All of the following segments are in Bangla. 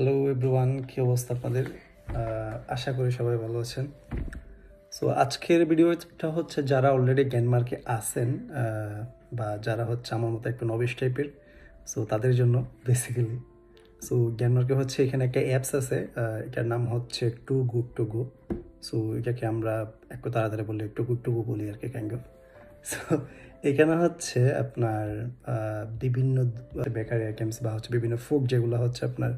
হ্যালো এভরিওয়ান, কি অবস্থা আপনাদের? আশা করি সবাই ভালো আছেন। সো আজকের ভিডিওটা হচ্ছে যারা অলরেডি গ্যানমার্কে আছেন বা যারা হচ্ছে আমার মতো একটু নবিশ টাইপের, সো তাদের জন্য বেসিক্যালি। সো গ্যানমার্কে হচ্ছে এখানে একটা অ্যাপস আছে, এটার নাম হচ্ছে too good to go. So এটাকে আমরা একটু তাড়াতাড়ি বলি টু গুড টু গো বলি আর কি, কাইন্ড অফ। সো এখানে হচ্ছে আপনার বিভিন্ন বেকারি আইটেমস বা হচ্ছে বিভিন্ন ফুড যেগুলো হচ্ছে আপনার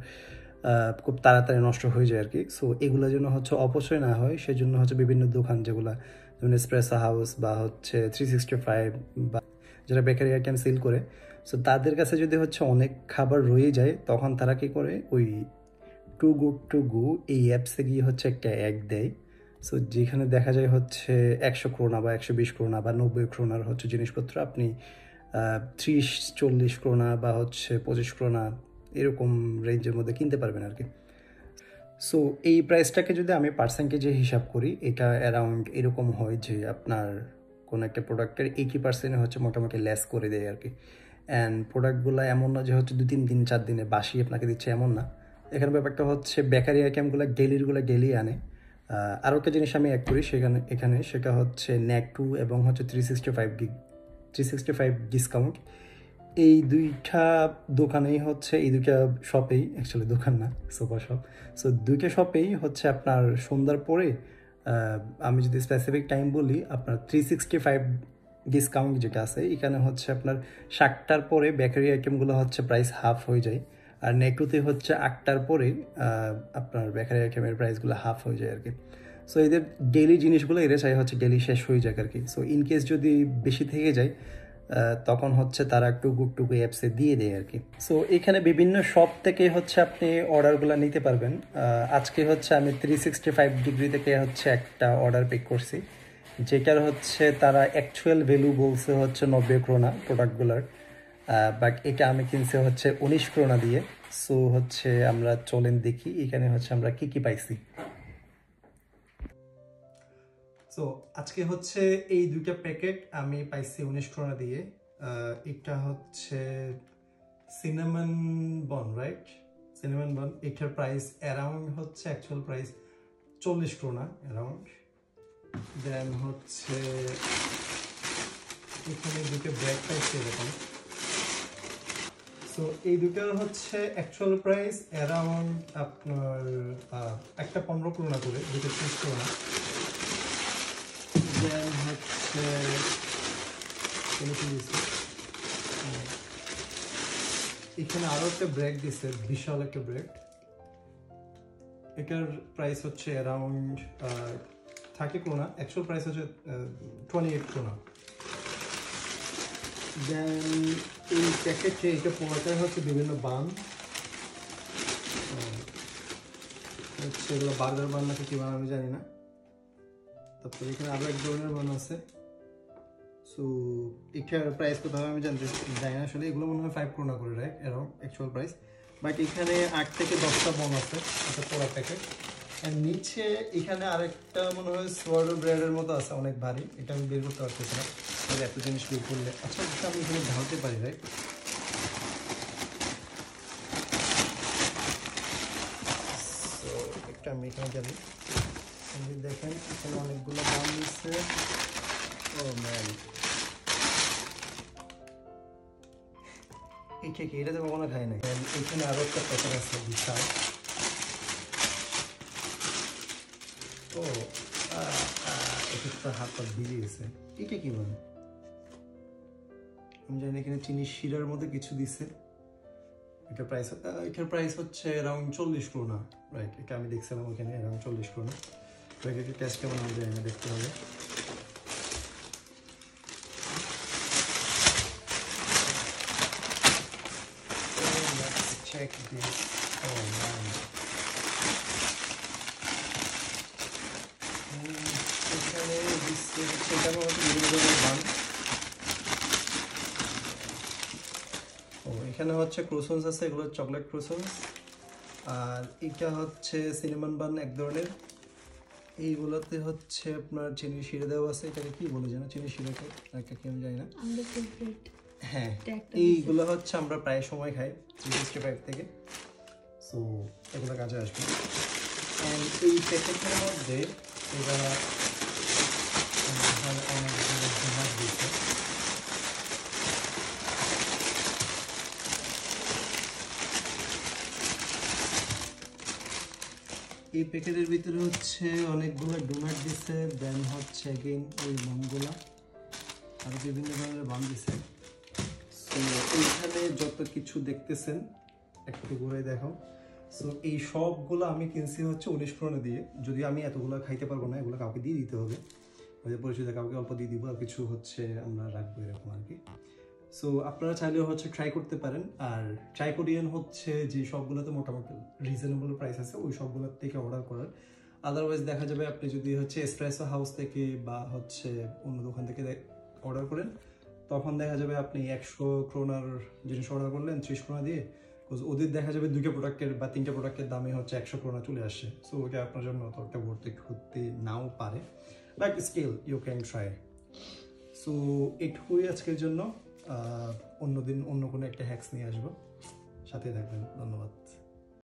খুব তাড়াতাড়ি নষ্ট হয়ে যায় আর কি। সো এগুলোর জন্য হচ্ছে অপচয় না হয় সেজন্য হচ্ছে বিভিন্ন দোকান যেগুলো যেমন এসপ্রেসো হাউস বা হচ্ছে 365 বা যারা বেকারি আইটেম সেল করে, সো তাদের কাছে যদি হচ্ছে অনেক খাবার রয়ে যায় তখন তারা কী করে, ওই টু গুড টু গো এই অ্যাপসে গিয়ে হচ্ছে একটা অ্যাড দেয়। সো যেখানে দেখা যায় হচ্ছে 100 ক্রোনা বা 120 ক্রোনা বা 90 ক্রোনার হচ্ছে জিনিসপত্র আপনি 30-40 ক্রোনা বা হচ্ছে 25 ক্রোনা এরকম রেঞ্জের মধ্যে কিনতে পারবেন আর কি। সো এই প্রাইসটাকে যদি আমি পার্সেন্টেজে হিসাব করি, এটা অ্যারাউন্ড এরকম হয় যে আপনার কোনো একটা প্রোডাক্টের 80% হচ্ছে মোটামুটি লেস করে দেয় আর কি। অ্যান্ড প্রোডাক্টগুলো এমন না যে হচ্ছে 2-3 দিন 4 দিনে বাসি আপনাকে দিচ্ছে, এমন না। এখানে ব্যাপারটা হচ্ছে বেকারি আইটেমগুলো ডেলি আনে। আরও একটা জিনিস আমি অ্যাড করি এখানে, সেটা হচ্ছে ন্যাক2 এবং হচ্ছে 365 ডিসকাউন্ট। এই দুইটা দোকানেই হচ্ছে, এই দুইটা শপেই, অ্যাকচুয়ালি দোকান না, সুপার শপ। সো দুইটা শপেই হচ্ছে আপনার সন্ধ্যার পরে, আমি যদি স্পেসিফিক টাইম বলি, আপনার 365 ডিসকাউন্ট যেটা আছে এখানে হচ্ছে আপনার 7টার পরে বেকারি আইটেমগুলো হচ্ছে প্রাইস হাফ হয়ে যায়। আর নেটুতে হচ্ছে 8টার পরে আপনার বেকারি আইটেমের প্রাইসগুলো হাফ হয়ে যায় আর কি। সো এদের ডেলি জিনিসগুলো এরা চাই হচ্ছে ডেলি শেষ হয়ে যাক আর কি। সো ইনকেস যদি বেশি থেকে যায় তখন হচ্ছে তারা একটু গুড টু গো অ্যাপসে দিয়ে দেয় আর কি। সো এখানে বিভিন্ন শপ থেকে হচ্ছে আপনি অর্ডারগুলো নিতে পারবেন। আজকে হচ্ছে আমি 365 থেকে হচ্ছে একটা অর্ডার পিক করছি, যেটার হচ্ছে তারা অ্যাকচুয়াল ভ্যালু বলছে হচ্ছে 90 ক্রোনা প্রোডাক্টগুলোর, বাট এটা আমি কিনছি হচ্ছে 19 ক্রোনা দিয়ে। সো হচ্ছে আমরা চলেন দেখি এখানে হচ্ছে আমরা কি কি পাইছি। সো আজকে হচ্ছে এই দুইটা প্যাকেট আমি পাইছি 19 ক্রোনা দিয়ে। এটা হচ্ছে সিনামন বন, রাইট? সিনামন বন, এটার প্রাইস অ্যারাউন্ড হচ্ছে অ্যাকচুয়াল প্রাইস 40 ক্রোনা অ্যারাউন্ড। দেন হচ্ছে এখানে দুটো ব্রেড পাইছি এরকম। সো এই দুটোর হচ্ছে অ্যাকচুয়াল প্রাইস অ্যারাউন্ড আপনার একটা 15 ক্রোনা করে, দুটো 30 ক্রোনা। দেন হচ্ছে এখানে আরো একটা ব্রেড দিছে, বিশাল একটা ব্রেড। এটার প্রাইস হচ্ছে অ্যারাউন্ড 30 ক্রোনা, অ্যাকচুয়াল প্রাইস হচ্ছে 28 ক্রোনা। দেন এই প্যাকেটে এটা পোড়াটাই হচ্ছে বিভিন্ন বান, হচ্ছে এগুলো বার্গার বান নাকি কি বান আমি জানি না। তারপরে এখানে আরো এক ধরনের বান আছে। সো এটার প্রাইস কত হবে আমি জানি না আসলে, এগুলো মনে হয় 5 ক্রোনা করে, right? Around actual price. But এখানে 8 থেকে 10টা বন আছে, একটা পোড়া প্যাকেট। আর নিচে এখানে আরেকটা মনে হয় সোয়ার্ডো ব্রেডের মতো আছে, অনেক ভারী। এটা আমি বের করতে পারতেছি না, এত জিনিস বের করলে। আচ্ছা, এটা আমি এখানে ঢালতে পারি, রাইট? সো একটা আমি এখানে জানি, দেখেন এখানে অনেকগুলো দাম দিচ্ছে। ও ম্যান, এইটা কি? এটা তো কখনো খাই নাই। এখানে আরো একটা প্যাকেট আছে বিশাল। ও এটা তো হাত পা ভিজে গেছে। এটা কি মানে আমি জানি। এখানে চিনি শিরার মধ্যে কিছু দিছে। এটার প্রাইস হচ্ছে অ্যারাউন্ড 40 ক্রোনা, রাইট? এটা আমি দেখছিলাম ওখানে অ্যারাউন্ড 40 ক্রোনা। তো এটা টেস্ট কেমন আমি জানি না, দেখতে হবে। Check this. Oh man. এখানে দিচ্ছে হচ্ছে এটা হচ্ছে বিভিন্ন ধরনের বান। ও এখানে হচ্ছে ক্রোসন্স আছে, এগুলো চকলেট ক্রোসন্স। আর এটা হচ্ছে সিনেমান বান এক ধরনের। এইগুলোতে হচ্ছে আপনার চিনি শিরা দেওয়া আছে। এটাকে কি বলে জানো? চিনি শিরাকে একটা কি আমি জানি না। হ্যাঁ, এইগুলো হচ্ছে আমরা প্রায় সময় খাই 365 থেকে। সো এগুলো কাজে আসবে। অ্যান্ড এই প্যাকেটের মধ্যে এরা অনেক ডোনাট দিচ্ছে। এই প্যাকেটের ভিতরে হচ্ছে অনেকগুলো ডোনাট দিচ্ছে, দেন হচ্ছে এগেইন ওই বামগুলো আর বিভিন্ন ধরনের বাম দিচ্ছে। সো এইখানে যত কিছু দেখতেছেন একটু করে দেখো। সো এই সবগুলো আমি কিনছি হচ্ছে 19 krona দিয়ে। যদি আমি এতগুলো খাইতে পারবো না, এগুলো কাউকে দিয়ে দিতে হবে, ওদের পরিচিত কাউকে অল্প দিয়ে দিব, আর কিছু হচ্ছে আমরা রাখবো এরকম আর কি। সো আপনারা চাইলেও হচ্ছে ট্রাই করতে পারেন। আর ট্রাই কোরিয়ান হচ্ছে যে সবগুলোতে মোটামুটি রিজনেবল প্রাইস আছে, ওই সবগুলোর থেকে অর্ডার করার। আদারওয়াইজ দেখা যাবে আপনি যদি হচ্ছে এসপ্রেসো হাউস থেকে বা হচ্ছে অন্য দোকান থেকে অর্ডার করেন, তখন দেখা যাবে আপনি 100 krona জিনিস অর্ডার করলেন 30 krona দিয়ে, ওদের দেখা যাবে 2টা প্রোডাক্টের বা 3টা প্রোডাক্টের দামে হচ্ছে 100 krona চলে আসে। সো ওটা আপনার জন্য অতটা ভর্তি হতে নাও পারে, but still you can try. So এটুকুই আজকের জন্য। অন্যদিন অন্য কোনো একটা হ্যাক্স নিয়ে আসবো, সাথে থাকবেন। ধন্যবাদ।